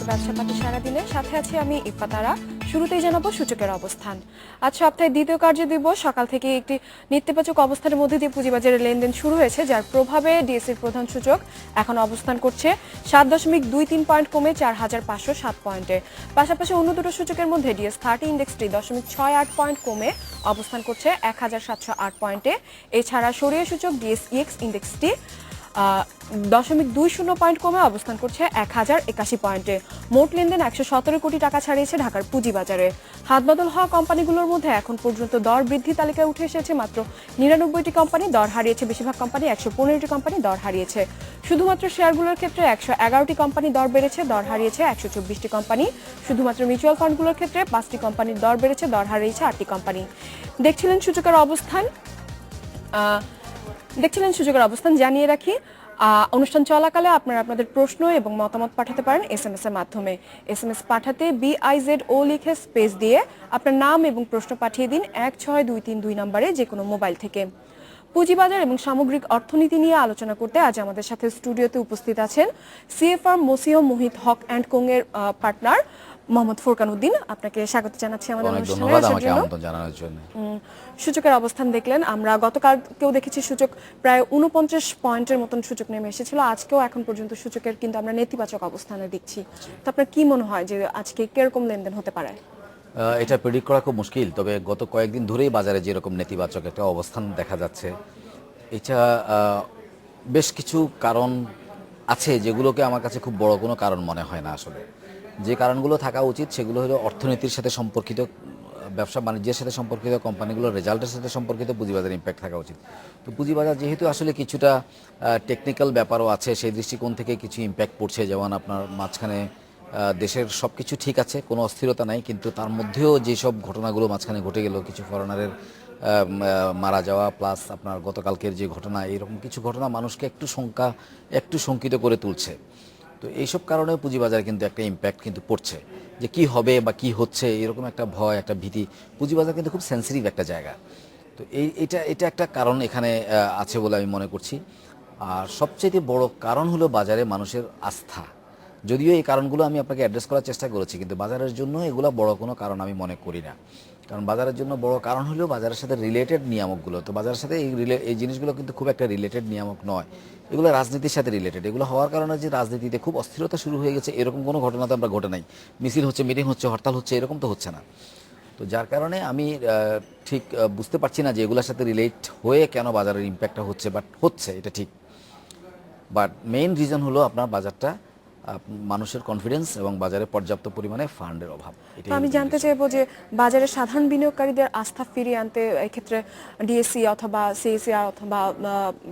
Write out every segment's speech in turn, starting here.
ব্যবসা পাতি সারাদিনে, সাথে আছি আমি ইফাতারা। শুরুতেই জানাবো সূচকের অবস্থান। আজ সপ্তাহের দ্বিতীয় কার্যদিবস সকাল থেকে একটি নেতিবাচক অবস্থানের মধ্যে দিয়ে পুঁজিবাজারে লেনদেন শুরু হয়েছে, যার প্রভাবে ডিএসইর প্রধান সূচক এখন অবস্থান করছে 7.23 পয়েন্ট কমে 4,507 পয়েন্টে। পাশাপাশি অন্য দুটো সূচকের মধ্যে ডিএস30 ইন্ডেক্সটি 0.68 পয়েন্ট কমে অবস্থান করছে 1,708 পয়েন্টে। এছাড়া সরিয়ে সূচক ডিএসইএক্স ইন্ডেক্সটি 0.20 পয়েন্ট কমে অবস্থান করছে 1,081 পয়েন্টে। মোট লেনদেন 117 কোটি টাকা ছাড়িয়েছে ঢাকার পুঁজিবাজারে। হাতবদল হওয়া কোম্পানিগুলোর মধ্যে এখন পর্যন্ত দর বৃদ্ধি তালিকায় উঠে এসেছে মাত্র 99টি কোম্পানি, দর হারিয়েছে বেশিরভাগ কোম্পানি, 115টি কোম্পানি দর হারিয়েছে। শুধুমাত্র শেয়ারগুলোর ক্ষেত্রে 111টি কোম্পানি দর বেড়েছে, দর হারিয়েছে 124টি কোম্পানি। শুধুমাত্র মিউচুয়াল ফান্ডগুলোর ক্ষেত্রে 5টি কোম্পানির দর বেড়েছে, দর হারিয়েছে 8টি কোম্পানি। দেখছিলেন সূচকের অবস্থান। জানিয়ে রাখি, অনুষ্ঠান চলাকালে আপনারা আপনাদের প্রশ্ন এবং মতামত পাঠাতে পারেন এসএমএস এর মাধ্যমে। এসএমএস পাঠাতে BIZO লিখে স্পেস দিয়ে আপনার নাম এবং প্রশ্ন পাঠিয়ে দিন 16232 নম্বরে, যে কোনো মোবাইল থেকে। পুঁজিবাজার এবং সামগ্রিক অর্থনীতি নিয়ে আলোচনা করতে আজ আমাদের সাথে স্টুডিওতে উপস্থিত আছেন CFR Masih Muhith Haque and Co এর পার্টনার মোহাম্মদ ফুরকান উদ্দিন। আপনাকে স্বাগত জানাচ্ছি আমাদের অনুষ্ঠানে। সূচকের অবস্থান দেখলেন, আমরা গতকালকেও দেখেছি সূচক প্রায় 49 পয়েন্টের মতন সূচক নেমে এসেছিল। আজকেও এখন পর্যন্ত সূচকের কিন্তু আমরা নেতিবাচক অবস্থানে দেখছি। তো আপনার কি মনে হয় যে আজকে কিরকম লেনদেন হতে পারে? এটা প্রেডিক্ট করা খুব মুশকিল, তবে গত কয়েকদিন ধরেই বাজারে যেরকম নেতিবাচক একটা অবস্থান দেখা যাচ্ছে, এটা বেশ কিছু কারণ আছে যেগুলোকে আমার কাছে খুব বড় কোনো কারণ মনে হয় না। আসলে যে কারণগুলো থাকা উচিত সেগুলো হলো অর্থনীতির সাথে সম্পর্কিত, ব্যবসা বাণিজ্যের সাথে সম্পর্কিত, কোম্পানিগুলোর রেজাল্টের সাথে সম্পর্কিত পুঁজিবাজার ইম্প্যাক্ট থাকা উচিত। তো পুঁজিবাজার যেহেতু আসলে কিছুটা টেকনিক্যাল ব্যাপারও আছে, সেই দৃষ্টিকোণ থেকে কিছু ইম্প্যাক্ট পড়ছে। যেমন আপনার মাঝখানে দেশের সব কিছু ঠিক আছে, কোনো অস্থিরতা নাই, কিন্তু তার মধ্যেও যেসব ঘটনাগুলো মাঝখানে ঘটে গেল, কিছু ফরেনারের মারা যাওয়া প্লাস আপনার গতকালকের যে ঘটনা, এইরকম কিছু ঘটনা মানুষকে একটু শঙ্কিত করে তুলছে। তো এইসব কারণে পুঁজিবাজারে কিন্তু একটা ইম্প্যাক্ট কিন্তু পড়ছে, যে কি হবে বা কি হচ্ছে এরকম একটা ভয়, একটা ভীতি। পুঁজিবাজার কিন্তু খুব সেন্সিটিভ একটা জায়গা। তো এটা একটা কারণ এখানে আছে বলে আমি মনে করছি। আর সবচেয়ে বড় কারণ হলো বাজারে মানুষের আস্থা। যদিও এই কারণগুলো আমি আপনাকে অ্যাড্রেস করার চেষ্টা করেছি, কিন্তু বাজারের জন্য এগুলো বড় কোনো কারণ আমি মনে করি না। কারণ বাজারের জন্য বড় কারণ হলো বাজারের সাথে রিলেটেড নিয়ামকগুলো। তো বাজারের সাথে এই জিনিসগুলো কিন্তু খুব একটা রিলেটেড নিয়ামক নয়, এগুলো রাজনীতির সাথে রিলেটেড। এগুলো হওয়ার কারণে যে রাজনীতিতে খুব অস্থিরতা শুরু হয়ে গেছে, এরকম কোনো ঘটনা তো আমরা ঘটে নাই। মিছিল হচ্ছে, মিটিং হচ্ছে, হরতাল হচ্ছে, এরকম তো হচ্ছে না। তো যার কারণে আমি ঠিক বুঝতে পারছি না যে এগুলোর সাথে রিলেট হয়ে কেন বাজারের ইম্প্যাক্টটা হচ্ছে, বাট হচ্ছে, এটা ঠিক। বাট মেইন রিজন হলো আপনার বাজারটা মানুষের কনফিডেন্স এবং বাজারে পর্যাপ্ত পরিমাণে ফান্ডের অভাব। তো আমি জানতে চাইবো যে বাজারে সাধারণ বিনিয়োগকারীদের আস্থা ফিরিয়ে আনতে এক্ষেত্রে ডিএসসি অথবা সিএসিআর অথবা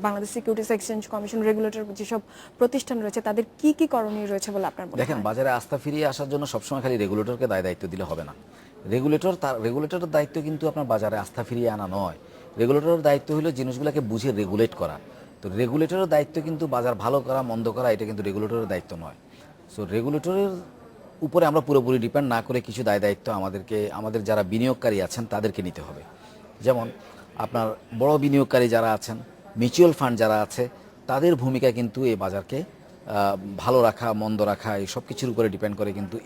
Bangladesh securities exchange commission, regulator যেসব প্রতিষ্ঠান রয়েছে, তাদের কি কি করণীয় রয়েছে বলে আপনার মনে হয়? দেখেন, বাজারে আস্থা ফিরিয়ে আসার জন্য সবসময় খালি রেগুলেটরকে দায়িত্ব দিলে হবে না। রেগুলেটরের দায়িত্ব কিন্তু আপনার বাজারে আস্থা ফিরিয়ে আনা নয়। রেগুলেটরের দায়িত্ব হলো জিনিসগুলোকে বুঝে রেগুলেট করা। তো রেগুলেটরের দায়িত্ব কিন্তু বাজার ভালো করা মন্দ করা, এটা কিন্তু রেগুলেটরের দায়িত্ব নয়। সো রেগুলেটরের উপরে আমরা পুরোপুরি ডিপেন্ড না করে কিছু দায়িত্ব আমাদের যারা বিনিয়োগকারী আছেন তাদেরকে নিতে হবে। যেমন আপনার বড় বিনিয়োগকারী যারা আছেন, মিউচুয়াল ফান্ড যারা আছে, তাদের ভূমিকা কিন্তু এই বাজারকে ভালো রাখা মন্দ রাখা এই সব কিছুর উপরে ডিপেন্ড করে কিন্তু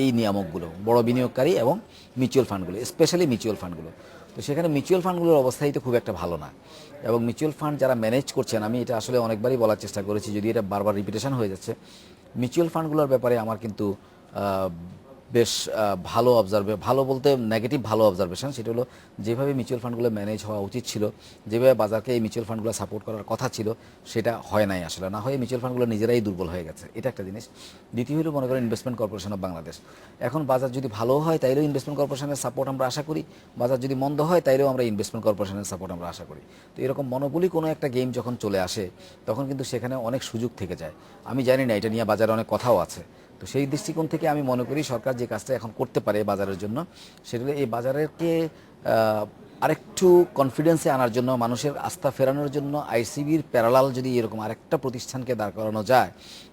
এই নিয়ামকগুলো, বড় বিনিয়োগকারী এবং মিউচুয়াল ফান্ডগুলো, স্পেশালি মিউচুয়াল ফান্ডগুলো। তো সেখানে মিউচুয়াল ফান্ডগুলোর অবস্থাই তো খুব একটা ভালো না। এবং মিউচুয়াল ফান্ড যারা ম্যানেজ করছেন, আমি এটা আসলে অনেকবারই বলার চেষ্টা করেছি, যদি এটা বারবার রিপিটেশন হয়ে যাচ্ছে, মিউচুয়াল ফান্ডগুলোর ব্যাপারে আমার কিন্তু বেশ ভালো বলতে নেগেটিভ ভালো অবজারভেশন। সেটা হলো যেভাবে মিউচুয়াল ফান্ডগুলো ম্যানেজ হওয়া উচিত ছিল, যেভাবে বাজারকে এই মিউচুয়াল ফান্ডগুলো সাপোর্ট করার কথা ছিল, সেটা হয় নাই আসলে। না হয়ে মিউচুয়াল ফান্ডগুলো নিজেরাই দুর্বল হয়ে গেছে, এটা একটা জিনিস। দ্বিতীয় হলো মনে করেন ইনভেস্টমেন্ট কর্পোরেশন অফ বাংলাদেশ। এখন বাজার যদি ভালো হয় তাইলেও ইনভেস্টমেন্ট কর্পোরেশনের সাপোর্ট আমরা আশা করি, বাজার যদি মন্দ হয় তাইলেও আমরা ইনভেস্টমেন্ট কর্পোরেশনের সাপোর্ট আমরা আশা করি। তো এরকম মনোপলি কোনো একটা গেম যখন চলে আসে, তখন কিন্তু সেখানে অনেক সুযোগ থেকে যায়। আমি জানি না, এটা নিয়ে বাজারে অনেক কথাও আছে। তো সেই দৃষ্টিকোণ থেকে আমি মনে করি সরকার যে কাজটা এখন করতে পারে বাজারের জন্য, সেগুলো এই বাজারকে আরেকটু কনফিডেন্সে আনার জন্য, মানুষের আস্থা ফেরানোর জন্য আইসিবির প্যারালাল যদি এরকম আরেকটা প্রতিষ্ঠানকে দাঁড় করানো যায়,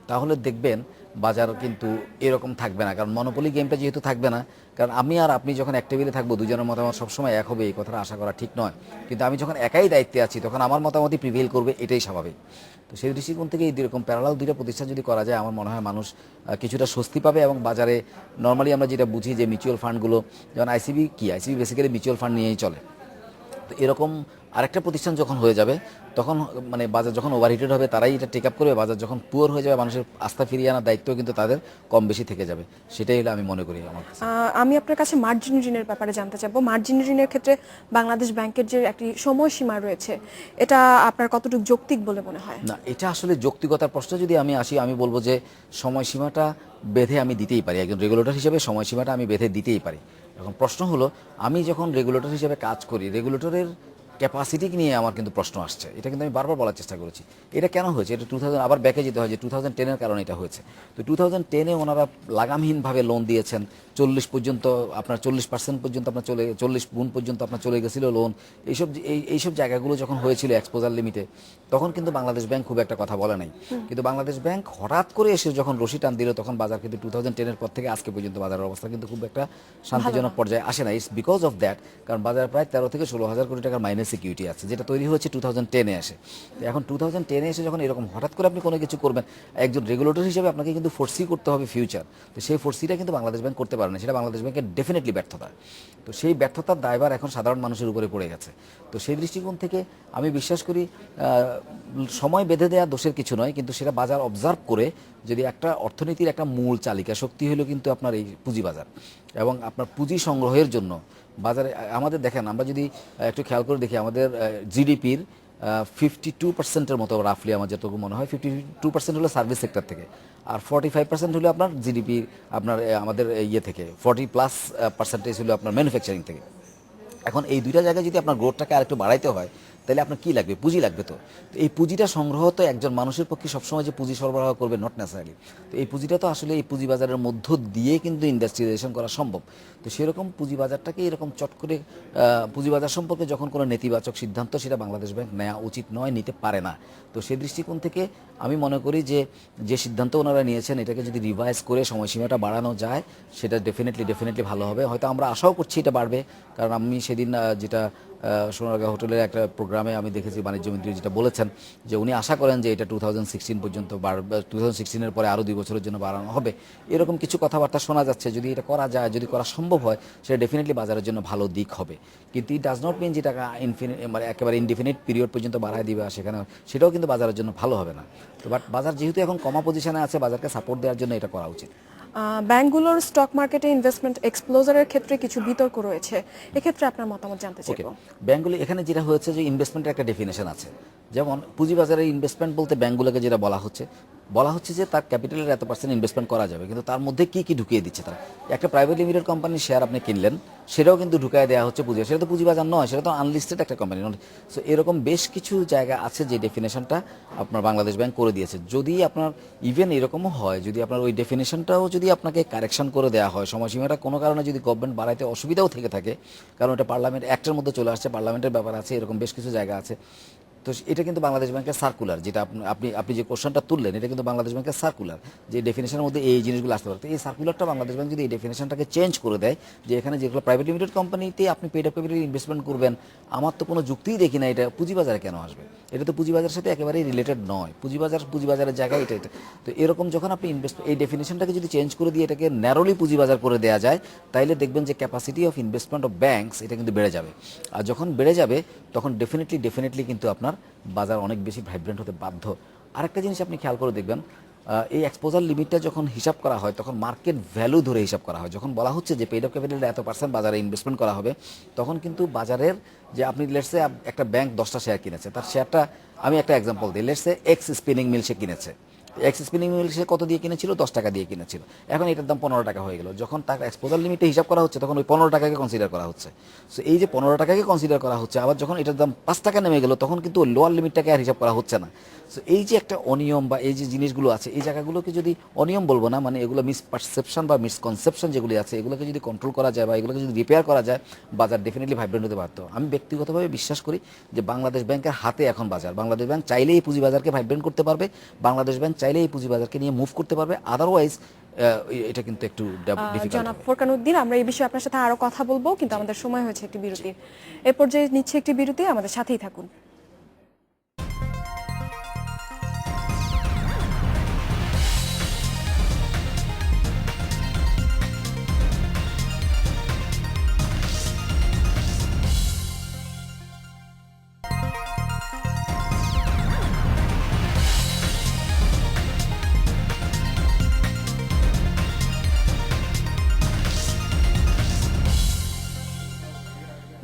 তাহলে দেখবেন বাজার কিন্তু এরকম থাকবে না, কারণ মনোপলি গেমটা যেহেতু থাকবে না, কারণ আমি আর আপনি যখন এক টেবিলে থাকবো দুজনের মতামত সবসময় এক হবে এই কথাটা আশা করা ঠিক নয়, কিন্তু আমি যখন একাই দায়িত্বে আছি তখন আমার মতামতই প্রিভেল করবে, এটাই স্বাভাবিক। তো সেই দৃষ্টিকোণ থেকে এই এরকম প্যারালাল দুইটা প্রতিষ্ঠান যদি করা যায় আমার মনে হয় মানুষ কিছুটা স্বস্তি পাবে, এবং বাজারে নর্মালি আমরা যেটা বুঝি যে মিউচুয়াল ফান্ডগুলো, যেমন আইসিবি বেসিক্যালি মিউচুয়াল ফান্ড নিয়েই চলে। তো এরকম আরেকটা প্রতিষ্ঠান যখন হয়ে যাবে তখন মানে বাজার যখন ওভারহিটেড হবে তারাই এটা টেক আপ করবে, বাজার যখন পুয়ার হয়ে যাবে মানুষের আস্থা ফিরিয়ে আনার দায়িত্ব কিন্তু তাদের কম বেশি থেকে যাবে, সেটাই হলো আমি মনে করি আমার কাছে। আমি আপনার কাছে মার্জিন ঋণের ব্যাপারে জানতে চাইবো। মার্জিন ঋণের ক্ষেত্রে বাংলাদেশ ব্যাংকের যে একটি সময়সীমা রয়েছে, এটা আপনার কতটুকু যৌক্তিক বলে মনে হয়? না, এটা আসলে যৌক্তিকতার প্রশ্ন যদি আমি আসি, আমি বলবো যে সময়সীমাটা বেঁধে আমি দিতেই পারি, একজন রেগুলেটর হিসেবে সময়সীমাটা আমি বেঁধে দিতেই পারি। এখন প্রশ্ন হলো আমি যখন রেগুলেটর হিসেবে কাজ করি, রেগুলেটরের ক্যাপাসিটি নিয়ে আমার কিন্তু প্রশ্ন আসছে, এটা কিন্তু আমি বারবার বলার চেষ্টা করেছি। এটা কেন হয়েছে, এটা 2000 আবার ব্যাকে যেতে হয় যে 2010-এর কারণে এটা হয়েছে। তো 2010-এ ওনারা লাগামহীনভাবে লোন দিয়েছেন, 40 পর্যন্ত আপনার 40% পর্যন্ত আপনার 40 গুণ পর্যন্ত আপনার চলে গেছিল লোন। এইসব জায়গাগুলো যখন হয়েছিল এক্সপোজার লিমিটে, তখন কিন্তু বাংলাদেশ ব্যাংক খুব একটা কথা বলে নাই। কিন্তু বাংলাদেশ ব্যাংক হঠাৎ করে এসে যখন রশি টান দিল, তখন বাজার কিন্তু 2010-এর পর থেকে আজকে পর্যন্ত বাজারের অবস্থা কিন্তু খুব একটা শান্তিজনক পর্যায়ে আসে না। ইটস বিকজ অফ দ্যাট, কারণ বাজারে প্রায় 13 থেকে 16 হাজার কোটি টাকার মাইনাস সিকিউরিটি আছে, যেটা তৈরি হয়েছে 2010-এ আসে। তো এখন 2010-এ এসে যখন এরকম হঠাৎ করে আপনি কোনো কিছু করবেন, একজন রেগুলেটর হিসেবে আপনাকে কিন্তু ফোর্সি করতে হবে ফিউচার। তো সেই ফোর্সিটা কিন্তু বাংলাদেশ ব্যাংক করতে পারে না, সেটা বাংলাদেশ ব্যাংকের ডেফিনেটলি ব্যর্থতা। তো সেই ব্যর্থতার দায়ভার এখন সাধারণ মানুষের উপরে পড়ে গেছে। তো সেই দৃষ্টিকোণ থেকে আমি বিশ্বাস করি সময় বেঁধে দেওয়া দোষের কিছু নয়, কিন্তু সেটা বাজার অবজার্ভ করে যদি একটা অর্থনীতির একটা মূল চালিকা শক্তি হলো কিন্তু আপনার এই পুঁজিবাজার, এবং আপনার পুঁজি সংগ্রহের জন্য বাজারে আমাদের দেখেন, আমরা যদি একটু খেয়াল করে দেখি আমাদের জিডিপির 52%-এর মতো রাফলি আমার যতটুকু মনে হয় 52% হলো সার্ভিস সেক্টর থেকে, আর 45% হলো আপনার জিডিপির আপনার আমাদের ইয়ে থেকে, 40+% হলো আপনার ম্যানুফ্যাকচারিং থেকে। এখন এই দুইটা জায়গায় যদি আপনার গ্রোথটাকে আরেকটু বাড়াইতে হয়, তাহলে আপনার কি লাগবে? পুঁজি লাগবে। তো এই পুঁজিটা সংগ্রহ তো একজন মানুষের পক্ষে সবসময় যে পুঁজি সরবরাহ করবে নট নেসারালি। তো এই পুঁজিটা তো আসলে এই পুঁজিবাজারের মধ্য দিয়ে কিন্তু ইন্ডাস্ট্রিয়ালাইজেশন করা সম্ভব। তো সেরকম পুঁজিবাজারটাকে এরকম চট করে পুঁজিবাজার সম্পর্কে যখন কোনো নেতিবাচক সিদ্ধান্ত, সেটা বাংলাদেশ ব্যাংক নেওয়া উচিত নয়, নিতে পারে না। তো সেই দৃষ্টিকোণ থেকে আমি মনে করি যে সিদ্ধান্ত ওনারা নিয়েছেন, এটাকে যদি রিভাইজ করে সময়সীমাটা বাড়ানো যায়, সেটা ডেফিনেটলি ভালো হবে। হয়তো আমরা আশাও করছি এটা বাড়বে, কারণ আমি সেদিন যেটা সোনারগাঁ হোটেলের একটা প্রোগ্রামে আমি দেখেছি বাণিজ্য মন্ত্রী যেটা বলেছেন যে উনি আশা করেন যে এটা 2016 পর্যন্ত 2016-এর পরে আরও 2 বছরের জন্য বাড়ানো হবে। এরকম কিছু কথাবার্তা শোনা যাচ্ছে। যদি এটা করা যায়, যদি করা সম্ভব হয়, সেটা ডেফিনেটলি বাজারের জন্য ভালো দিক হবে। কিন্তু ইট ডাজ নট মিন যে টাকা মানে একেবারে ইনডিফিনিট পিরিয়ড পর্যন্ত বাড়ায় দিবে, সেখানে সেটাও কিন্তু বাজারের জন্য ভালো হবে না। তো বাট বাজার যেহেতু এখন কমা পজিশনে আছে, বাজারকে সাপোর্ট দেওয়ার জন্য এটা করা উচিত। ব্যাংকগুলোর স্টক মার্কেটে ইনভেস্টমেন্ট এক্সপ্লোজারের ক্ষেত্রে কিছু বিতর্ক রয়েছে, এক্ষেত্রে আপনার মতামত জানতে চাইবো। ব্যাংকগুলি এখানে যেটা হয়েছে যে ইনভেস্টমেন্টের একটা ডেফিনেশন আছে, যেমন পুঁজিবাজারের ইনভেস্টমেন্ট বলতে ব্যাংকগুলোকে যেটা বলা হচ্ছে যে তার ক্যাপিটালের এত % ইনভেস্টমেন্ট করা যাবে, কিন্তু তার মধ্যে কি ঢুকিয়ে দিচ্ছে তারা। একটা প্রাইভেট লিমিটেড কোম্পানির শেয়ার আপনি কিনলেন, সেটাও কিন্তু ঢুকায় দেওয়া হচ্ছে পুঁজি, সেটা তো পুঁজিবাজার নয়, সেটা তো আনলিস্টেড একটা কোম্পানি। সো এরকম বেশ কিছু জায়গা আছে যে ডেফিনেশনটা আপনার বাংলাদেশ ব্যাংক করে দিয়েছে। যদি আপনার ইভেন এরকমও হয়, যদি আপনার ওই ডেফিনেশনটাও যদি আপনাকে কারেকশন করে দেওয়া হয়, সময়সীমাটা কোনো কারণে যদি গভর্নমেন্ট বাড়াইতে অসুবিধাও থেকে থাকে, কারণ এটা পার্লামেন্ট অ্যাক্টের মধ্যে চলে আসছে, পার্লামেন্টের ব্যাপার আছে, এরকম বেশ কিছু জায়গা আছে। তো এটা কিন্তু বাংলাদেশ ব্যাংকের সার্কুলার, যেটা আপনি যে কোশ্চেনটা তুললেন, এটা কিন্তু বাংলাদেশ ব্যাংকের সার্কুলার, যে ডেফিনেশনের মধ্যে এই জিনিসগুলো আসতে পারে। তো এই সার্কুলারটা বাংলাদেশ ব্যাংক যদি এই ডেফিনেশনটাকে চেঞ্জ করে দেয়, যে এখানে যেগুলো প্রাইভেট লিমিটেড কোম্পানিতে আপনি পেড আপ ক্যাপিটাল ইনভেস্টমেন্ট করবেন, আমার তো কোনো যুক্তিই দেখি না এটা পুঁজিবাজারে কেন আসবে। এটা তো পুঁজিবাজারের সাথে একেবারেই রিলেটেড নয়, পুঁজিবাজারের জায়গায় এটা। তো এরকম যখন আপনি এই ডেফিনেশনটাকে যদি চেঞ্জ করে দিয়ে এটাকে ন্যারোলি পুঁজিবাজার করে দেওয়া যায়, তাইলে দেখবেন যে capacity of investment of banks এটা কিন্তু বেড়ে যাবে। আর যখন বেড়ে যাবে, তখন ডেফিনেটলি কিন্তু আপনার বাজার অনেক বেশি ভাইব্রেন্ট হতে বাধ্য। আরেকটা জিনিস আপনি খেয়াল করে দেখবেন, এই এক্সপোজার লিমিটটা যখন হিসাব করা হয়, তখন মার্কেট ভ্যালু ধরে হিসাব করা হয়। যখন বলা হচ্ছে যে পেড আপ ক্যাপিটালের এত % বাজারে ইনভেস্টমেন্ট করা হবে, তখন কিন্তু বাজারের যে আপনি লেটসে একটা ব্যাংক 10টা শেয়ার কিনেছে, তার শেয়ারটা আমি একটা এক্সাম্পল দিই, লেটসে এক্স স্পিনিং মিল সে কিনেছে, এক্স স্পিনিং মিল সে কত দিয়ে কিনেছিল? 10 টাকা দিয়ে কিনেছিল। এখন এটার দাম 15 টাকা হয়ে গেল। যখন তার এক্সপোজার লিমিটে হিসাব করা হচ্ছে, তখন ওই 15 টাকাকে কনসিডার করা হচ্ছে। সো এই যে 15 টাকাকে কনসিডার করা হচ্ছে, আবার যখন এটার দাম 5 টাকা নেমে গেল, তখন কিন্তু ওই লোয়ার লিমিটটাকে আর হিসাব করা হচ্ছে না। সো এই যে একটা অনিয়ম বা এই যে জিনিসগুলো আছে, এই জায়গাগুলোকে যদি অনিয়ম বলবো না, মানে এগুলো মিসপারসেপশন বা মিসকনসেপশন যেগুলি আছে, এগুলোকে যদি কন্ট্রোল করা যায় বা এগুলোকে যদি রিপেয়ার করা যায়, বাজার ডেফিনেটলি ভাইব্রেন্ট হতে বাধ্য। আমি ব্যক্তিগতভাবে বিশ্বাস করি যে বাংলাদেশ ব্যাংকের হাতে এখন বাজার। বাংলাদেশ ব্যাংক চাইলেই পুঁজি বাজারকে ভাইব্রেন্ট করতে পারবে। বাংলাদেশ ব্যাংক চাইলে এই পুঁজিবাজারকে নিয়ে মুভ করতে পারবে, আদারওয়াইজ এটা কিন্তু একটু ডিফিকাল্ট জনাব হবে। ফোরকান উদ্দিন, আমরা এই বিষয়ে আপনার সাথে আরো কথা বলবো, কিন্তু আমাদের সময় হয়েছে একটি বিরতির। এ পর্যায়ে নিচ্ছে একটি বিরতি, আমাদের সাথেই থাকুন।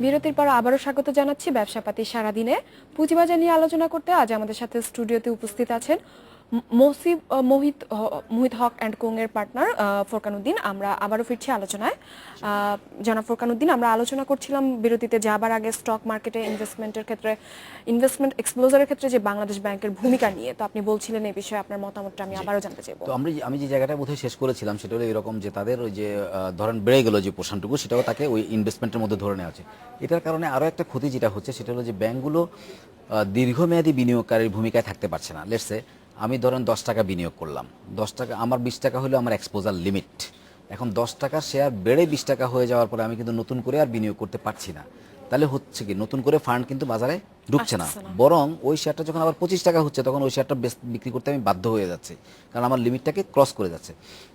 বিরতির পর আবারও স্বাগত জানাচ্ছি ব্যবসাপাতি সারাদিনে। পুঁজিবাজার নিয়ে আলোচনা করতে আজ আমাদের সাথে স্টুডিওতে উপস্থিত আছেন মুহিত হক অ্যান্ড কোং এর পার্টনার ফোরকান উদ্দিন। আমরা আবারও ফিরছি আলোচনায়। জনাব ফোরকান উদ্দিন, আমরা আলোচনা করছিলাম বিরতিতে যাবার আগে স্টক মার্কেটে ইনভেস্টমেন্টের ক্ষেত্রে, ইনভেস্টমেন্ট এক্সপ্লোজারের ক্ষেত্রে যে বাংলাদেশ ব্যাংকের ভূমিকা নিয়ে, তো আপনি বলছিলেন এই বিষয়ে আপনার মতামতটা আমি আবারও জানতে চাইবো। তো আমি যে জায়গাটা বোধহয় শেষ করেছিলাম সেটা হলো এরকম যে তাদের ওই যে ধরেন বেড়ে গেল যে পোর্শনটুকু, সেটাও তাকে ওই ইনভেস্টমেন্টের মধ্যে ধরে নেওয়া হচ্ছে। এটার কারণে আরও একটা ক্ষতি যেটা হচ্ছে সেটা হলো যে ব্যাংকগুলো দীর্ঘমেয়াদী বিনিয়োগকারীর ভূমিকায় থাকতে পারছে না। লেটসে আমি ধরেন 10 টাকা বিনিয়োগ করলাম, 10 টাকা, আমার 20 টাকা হলো আমার এক্সপোজার লিমিট। এখন 10 টাকার শেয়ার বেড়ে 20 টাকা হয়ে যাওয়ার পরে আমি কিন্তু নতুন করে আর বিনিয়োগ করতে পারছি না। তাহলে হচ্ছে কি, নতুন করে ফান্ড কিন্তু বাজারে ঢুকছে না, বরং ওই শেয়ারটা যখন আবার 25 টাকা হচ্ছে তখন ওই শেয়ারটা বিক্রি করতে আমি বাধ্য হয়ে যাচ্ছি, কারণ আমার লিমিটটাকে ক্রস করে যাচ্ছে।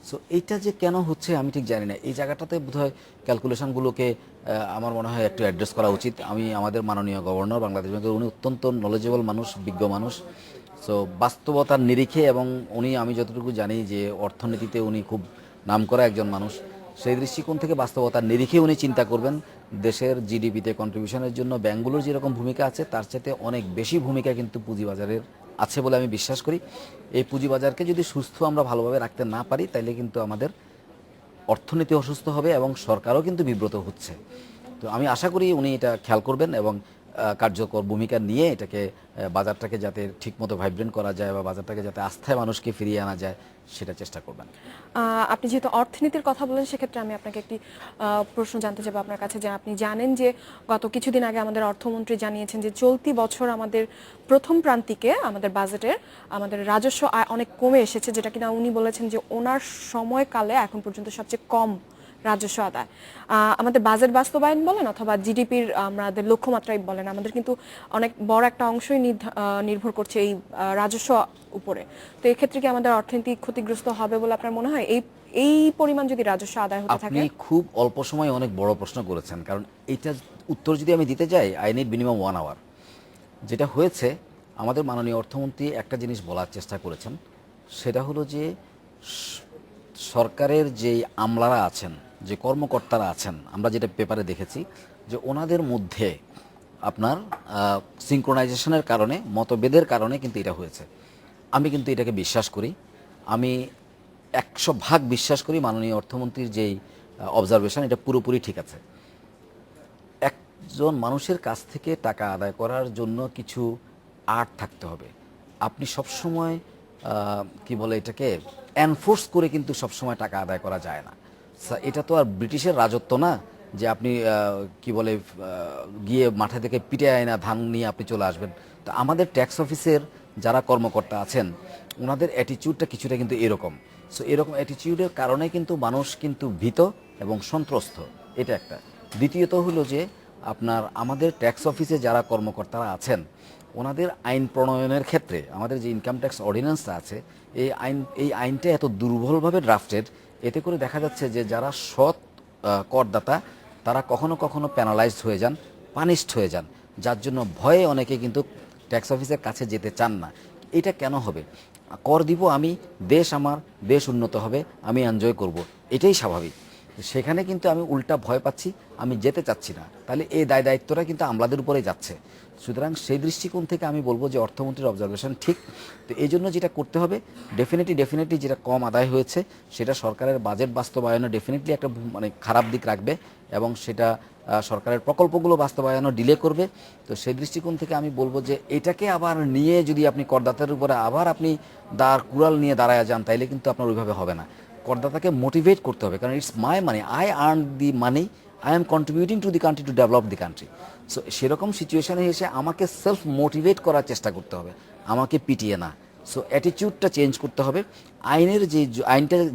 সো এইটা যে কেন হচ্ছে আমি ঠিক জানি না। এই জায়গাটাতে বোধহয় ক্যালকুলেশনগুলোকে আমার মনে হয় একটু অ্যাড্রেস করা উচিত। আমি আমাদের মাননীয় গভর্নর বাংলাদেশ ব্যাংকের, উনি অত্যন্ত নলেজেবল মানুষ, বিজ্ঞ মানুষ। সো বাস্তবতার নিরিখে, এবং উনি, আমি যতটুকু জানি যে অর্থনীতিতে উনি খুব নামকরা একজন মানুষ, সেই দৃষ্টিকোণ থেকে বাস্তবতার নিরিখে উনি চিন্তা করবেন দেশের জিডিপিতে কন্ট্রিবিউশনের জন্য ব্যাংকগুলোর যেরকম ভূমিকা আছে তার চাইতে অনেক বেশি ভূমিকা কিন্তু পুঁজিবাজারের আছে বলে আমি বিশ্বাস করি। এই পুঁজিবাজারকে যদি সুস্থ আমরা ভালোভাবে রাখতে না পারি তাহলে কিন্তু আমাদের অর্থনীতি অসুস্থ হবে এবং সরকারও কিন্তু বিব্রত হচ্ছে। তো আমি আশা করি উনি এটা খেয়াল করবেন এবং কার্যকর ভূমিকা নিয়ে এটাকে, বাজারটাকে যাতে ঠিকমতো ভাইব্রেন্ট করা যায় বা বাজারটাকে যাতে আস্থায় মানুষকে ফিরিয়ে আনা যায় সেটা চেষ্টা করবেন। আপনি যেহেতু অর্থনীতির কথা বলেন, সেক্ষেত্রে আমি আপনাকে একটি প্রশ্ন জানতে চাইবো আপনার কাছে, যে আপনি জানেন যে গত কিছুদিন আগে আমাদের অর্থমন্ত্রী জানিয়েছেন যে চলতি বছর আমাদের প্রথম প্রান্তিকে আমাদের বাজেটের আমাদের রাজস্ব আয় অনেক কমে এসেছে, যেটা কিনা উনি বলেছেন যে ওনার সময়কালে এখন পর্যন্ত সবচেয়ে কম রাজস্ব আদায়। আমাদের বাজেট বাস্তবায়ন বলেন অথবা জিডিপির আমাদের লক্ষ্যমাত্রাই বলেন, আমাদের কিন্তু অনেক বড় একটা অংশই নির্ভর করছে এই রাজস্ব উপরে। তো এই ক্ষেত্রে কি আমাদের অর্থনীতি ক্ষতিগ্রস্ত হবে বলে আপনার মনে হয়, এই পরিমাণ যদি রাজস্ব আদায় হতে থাকে? আপনি খুব অল্প সময়ে অনেক বড় প্রশ্ন করেছেন, কারণ এইটা উত্তর যদি আমি দিতে যাই আই নিড মিনিমাম 1 আওয়ার। যেটা হয়েছে, আমাদের মাননীয় অর্থমন্ত্রী একটা জিনিস বলার চেষ্টা করেছেন, সেটা হলো যে সরকারের যেই আমলারা আছেন, যে কর্মকর্তারা আছেন, আমরা যেটা পেপারে দেখেছি যে ওনাদের মধ্যে আপনার সিনক্রোনাইজেশনের কারণে, মতভেদের কারণে কিন্তু এটা হয়েছে। আমি কিন্তু এটাকে বিশ্বাস করি, আমি 100% বিশ্বাস করি মাননীয় অর্থমন্ত্রীর যেই অবজারভেশন, এটা পুরোপুরি ঠিক আছে। একজন মানুষের কাছ থেকে টাকা আদায় করার জন্য কিছু আর্ট থাকতে হবে। আপনি সবসময় কি বলে এটাকে এনফোর্স করে কিন্তু সবসময় টাকা আদায় করা যায় না। এটা তো আর ব্রিটিশের রাজত্ব না যে আপনি কি বলে গিয়ে মাঠে থেকে পিটে আয়না ধান নিয়ে আপনি চলে আসবেন। তো আমাদের ট্যাক্স অফিসের যারা কর্মকর্তা আছেন ওনাদের অ্যাটিটিউডটা কিছুটা কিন্তু এরকম। সো এরকম অ্যাটিটিউডের কারণে কিন্তু মানুষ কিন্তু ভীত এবং সন্ত্রস্ত, এটা একটা। দ্বিতীয়ত হলো যে আপনার আমাদের ট্যাক্স অফিসে যারা কর্মকর্তারা আছেন ওনাদের আইন প্রণয়নের ক্ষেত্রে আমাদের যে ইনকাম ট্যাক্স অর্ডিন্যান্সটা আছে, এই আইনটা এত দুর্বলভাবে ড্রাফটেড, এতে করে দেখা যাচ্ছে যে যারা সৎ করদাতা তারা কখনো কখনো প্যানালাইজড হয়ে যান, পানিশড হয়ে যান, যার জন্য ভয়ে অনেকে কিন্তু ট্যাক্স অফিসের কাছে যেতে চান না। এটা কেন হবে? কর দিব আমি, দেশ আমার, দেশ উন্নত হবে, আমি এনজয় করব, এটাই স্বাভাবিক। সেখানে কিন্তু আমি উল্টা ভয় পাচ্ছি, আমি যেতে চাচ্ছি না, তাহলে এই দায়িত্বটা কিন্তু আমলাদের উপরেই যাচ্ছে। সুতরাং সেই দৃষ্টিকোণ থেকে আমি বলবো যে অর্থমন্ত্রীর অবজারভেশন ঠিক। তো এই জন্য যেটা করতে হবে, ডেফিনেটলি যেটা কম আদায় হয়েছে সেটা সরকারের বাজেট বাস্তবায়নে ডেফিনেটলি একটা মানে খারাপ দিক রাখবে এবং সেটা সরকারের প্রকল্পগুলো বাস্তবায়নও ডিলে করবে। তো সেই দৃষ্টিকোণ থেকে আমি বলবো যে এটাকে আবার নিয়ে যদি আপনি করদাতার উপরে আবার আপনি কুড়াল নিয়ে দাঁড়ায় যান তাইলে কিন্তু আপনার ওইভাবে হবে না। করদাতাকে মোটিভেট করতে হবে, কারণ it's my money, I earn the money, I am contributing to the country to develop the country. So সেরকম সিচুয়েশনে এসে আমাকে সেলফ মোটিভেট করার চেষ্টা করতে হবে, আমাকে পিটিয়ে না। সো অ্যাটিটিউডটা চেঞ্জ করতে হবে। আইনের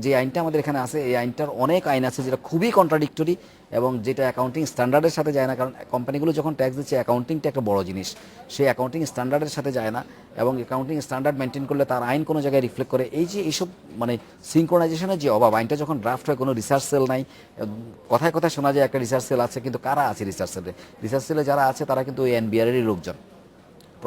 যে আইনটা আমাদের এখানে আছে, এই আইনটার অনেক আইন আছে যেটা খুবই কন্ট্রাডিক্টরি এবং যেটা অ্যাকাউন্টিং স্ট্যান্ডার্ডের সাথে যায় না। কারণ কোম্পানিগুলো যখন ট্যাক্স দিচ্ছে, অ্যাকাউন্টিংটা একটা বড় জিনিস, সেই অ্যাকাউন্টিং স্ট্যান্ডার্ডের সাথে যায় না এবং অ্যাকাউন্টিং স্ট্যান্ডার্ড মেনটেন করলে তার আইন কোনো জায়গায় রিফ্লেক্ট করে। এইসব মানে সিনক্রোনাইজেশনের যে অভাব, আইনটা যখন ড্রাফট হয় কোনো রিসার্চ সেল নাই, কথায় কথায় শোনা যায় একটা রিসার্চ সেল আছে, কিন্তু কারা আছে রিসার্চ সেলে? রিসার্চ সেলে যারা আছে তারা কিন্তু ওই এনবিআরেরই লোকজন।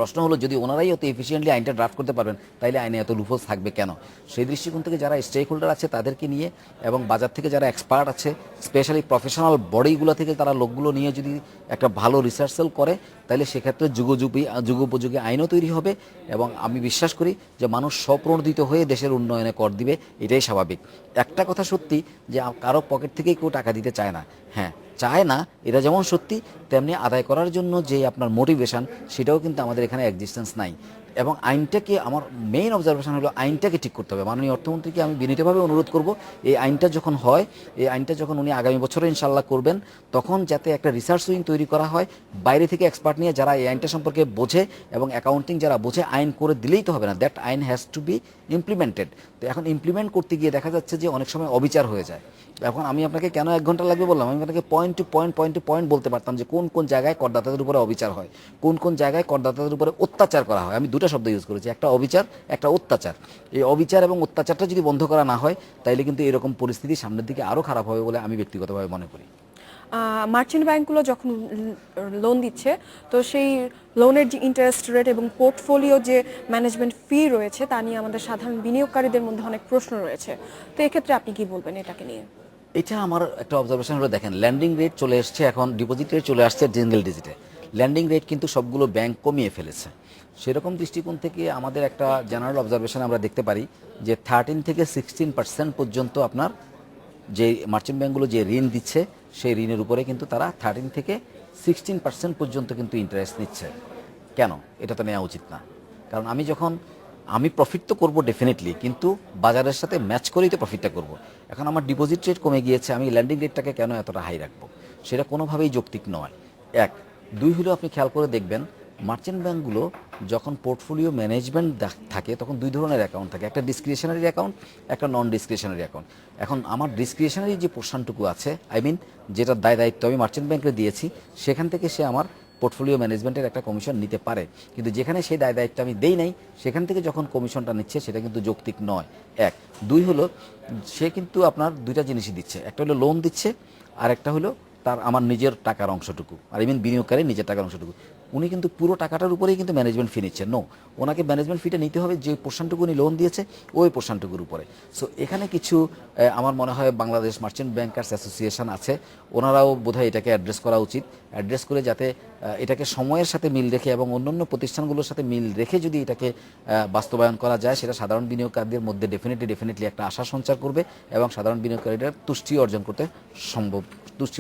প্রশ্ন হলো, যদি ওনারাই অত এফিসিয়েন্টলি আইনটা ড্রাফট করতে পারবেন, তাইলে আইনে এত লুফোস থাকবে কেন? সেই দৃষ্টিকোণ থেকে যারা স্টেক হোল্ডার আছে তাদেরকে নিয়ে এবং বাজার থেকে যারা এক্সপার্ট আছে, স্পেশালি প্রফেশনাল বডিগুলো থেকে তারা লোকগুলো নিয়ে যদি একটা ভালো রিসার্চ সেল করে, তাহলে সেক্ষেত্রে যুগোপযোগী আইনও তৈরি হবে এবং আমি বিশ্বাস করি যে মানুষ স্বপ্রণোদিত হয়ে দেশের উন্নয়নে কর দিবে, এটাই স্বাভাবিক। একটা কথা সত্যি যে কারো পকেট থেকেই কেউ টাকা দিতে চায় না, হ্যাঁ চায় না, এটা যেমন সত্যি, তেমনি আদায় করার জন্য যে আপনার মোটিভেশন, সেটাও কিন্তু আমাদের এখানে এক্সিস্টেন্স নাই। এবং আইনটাকে, আমার মেইন অবজারভেশন হলো আইনটাকে ঠিক করতে হবে। মাননীয় অর্থমন্ত্রীকে আমি বিনীতভাবে অনুরোধ করব, এই আইনটা যখন হয়, এই আইনটা যখন উনি আগামী বছরে ইনশাল্লাহ করবেন, তখন যাতে একটা রিসার্চ উইং তৈরি করা হয়, বাইরে থেকে এক্সপার্ট নিয়ে যারা এই আইনটা সম্পর্কে বোঝে এবং অ্যাকাউন্টিং যারা বোঝে, আইন করে দিলেই তো হবে না, দ্যাট আইন হ্যাজ টু বি ইমপ্লিমেন্টেড। তো এখন ইমপ্লিমেন্ট করতে গিয়ে দেখা যাচ্ছে যে অনেক সময় অবিচার হয়ে যায়। এখন আমি আপনাকে কেন 1 ঘন্টা লাগবে বললাম, আমি আপনাকে পয়েন্ট টু পয়েন্ট বলতে পারতাম যে কোন কোন জায়গায় করদাতাদের উপরে অবিচার হয়, কোন কোন জায়গায় করদাতাদের উপরে অত্যাচার করা হয়। আমি দুটো শব্দ ইউজ করেছি, একটা অবিচার, একটা অত্যাচার। এই অবিচার এবং অত্যাচারটা যদি বন্ধ করা না হয়, তাইলে কিন্তু এরকম পরিস্থিতি সামনের দিকে আরও খারাপ হবে বলে আমি ব্যক্তিগতভাবে মনে করি। মার্চেন্ট ব্যাংকগুলো যখন লোন দিচ্ছে, তো সেই লোনের যে ইন্টারেস্ট রেট এবং পোর্টফোলিও যে ম্যানেজমেন্ট ফি রয়েছে, তা নিয়ে আমাদের সাধারণ বিনিয়োগকারীদের মধ্যে অনেক প্রশ্ন রয়েছে। তো এক্ষেত্রে আপনি কি বলবেন এটাকে নিয়ে? এটা আমার একটা অবজারভেশন হলো, দেখেন ল্যান্ডিং রেট চলে এসছে, এখন ডিপোজিট রেট চলে আসছে সিঙ্গেল ডিজিটে। ল্যান্ডিং রেট কিন্তু সবগুলো ব্যাংক কমিয়ে ফেলেছে। সেরকম দৃষ্টিকোণ থেকে আমাদের একটা জেনারেল অবজারভেশন আমরা দেখতে পারি যে 13 থেকে 16% পর্যন্ত আপনার যে মার্চেন্ট ব্যাংকগুলো যে ঋণ দিচ্ছে, সেই ঋণের উপরে কিন্তু তারা 13 থেকে 16% পর্যন্ত কিন্তু ইন্টারেস্ট নিচ্ছে। কেন? এটা তো নেওয়া উচিত না। কারণ আমি প্রফিট তো করবো ডেফিনেটলি, কিন্তু বাজারের সাথে ম্যাচ করেই তো প্রফিটটা করব। এখন আমার ডিপোজিট রেট কমে গিয়েছে, আমি ল্যান্ডিং রেটটাকে কেন এতটা হাই রাখবো? সেটা কোনোভাবেই যৌক্তিক নয়। 1, 2 হলো, আপনি খেয়াল করে দেখবেন মার্চেন্ট ব্যাংকগুলো যখন পোর্টফোলিও ম্যানেজমেন্ট থাকে, তখন 2 ধরনের অ্যাকাউন্ট থাকে, একটা ডিসক্রিশনারি অ্যাকাউন্ট, একটা নন ডিসক্রিশনারি অ্যাকাউন্ট। এখন আমার ডিসক্রিশনারি যে পোর্শনটুকু আছে, যেটা দায়িত্ব আমি মার্চেন্ট ব্যাংকে দিয়েছি, সেখান থেকে সে আমার পোর্টফোলিও ম্যানেজমেন্টের একটা কমিশন নিতে পারে। কিন্তু যেখানে সেই দায়িত্ব আমি দেই নাই, সেখান থেকে যখন কমিশনটা নিচ্ছে, সেটা কিন্তু যৌক্তিক নয়। 1, 2 হলো, সে কিন্তু আপনার দুইটা জিনিসই দিচ্ছে, একটা হলো লোন দিচ্ছে, আর একটা হলো আমার নিজের টাকার অংশটুকু, আর বিনিয়োগকারী নিজের টাকার অংশটুকু। উনি কিন্তু পুরো টাকাটার উপরেই কিন্তু ম্যানেজমেন্ট ফি নিচ্ছে। নো, ওনাকে ম্যানেজমেন্ট ফিটা নিতে হবে যে পোর্শনটুকু উনি লোন দিয়েছে, ওই পোর্শনটুকুর উপরে। সো এখানে কিছু আমার মনে হয় বাংলাদেশ মার্চেন্ট ব্যাংকার্স অ্যাসোসিয়েশন আছে, ওনারাও বোধহয় এটাকে অ্যাড্রেস করা উচিত। অ্যাড্রেস করে যাতে এটাকে সময়ের সাথে মিল রেখে এবং অন্যান্য প্রতিষ্ঠানগুলোর সাথে মিল রেখে যদি এটাকে বাস্তবায়ন করা যায়, সেটা সাধারণ বিনিয়োগকারীদের মধ্যে ডেফিনেটলি একটা আশা সঞ্চার করবে এবং সাধারণ বিনিয়োগকারীদের তুষ্টি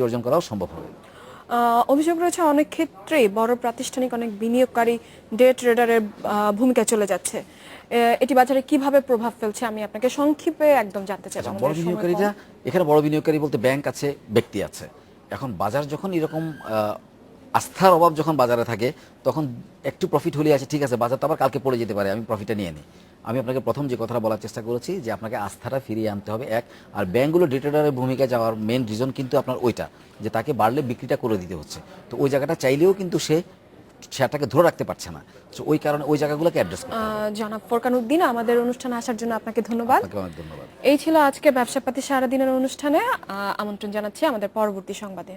অর্জন করাও সম্ভব হবে। অভিযোগ রয়েছে অনেক ক্ষেত্রেই বড় প্রাতিষ্ঠানিক অনেক বিনিয়োগকারী ডে ট্রেডারের ভূমিকা চলে যাচ্ছে। এটি বাজারে কিভাবে প্রভাব ফেলছে, আমি আপনাকে সংক্ষেপে একদম জানতে চাই। বড় বিনিয়োগকারীরা, এখানে বড় বিনিয়োগকারী বলতে ব্যাংক আছে, ব্যক্তি আছে। এখন বাজার যখন এরকম আস্থার অভাব যখন বাজারে থাকে, তখন একটু প্রফিট হলে আছে, ঠিক আছে, বাজার তো আবার কালকে পড়ে যেতে পারে, আমি প্রফিটটা নিয়ে নিই। আমি আপনাকে প্রথম যে কথাটা বলার চেষ্টা করেছি যে আপনাকে আস্থাটা ফিরিয়ে আনতে হবে। আর ব্যাংকগুলো ডে ট্রেডারের ভূমিকা যাওয়ার মেন রিজন কিন্তু আপনার ওইটা, যে তাকে বাড়লে বিক্রিটা করে দিতে হচ্ছে। তো ওই জায়গাটা চাইলেও কিন্তু সেটাকে ধরে রাখতে পারছে না। তো ওই কারণে ওই জায়গাগুলোকে অ্যাড্রেস করতে হবে। জনাব ফোরকান উদ্দিন, আমাদের অনুষ্ঠানে আসার জন্য আপনাকে ধন্যবাদ। আপনাকে অনেক ধন্যবাদ। এই ছিল আজকে ব্যবসাপাতি সারাদিনের অনুষ্ঠানে। আমন্ত্রণ জানাচ্ছি আমাদের পরবর্তী সংবাদে।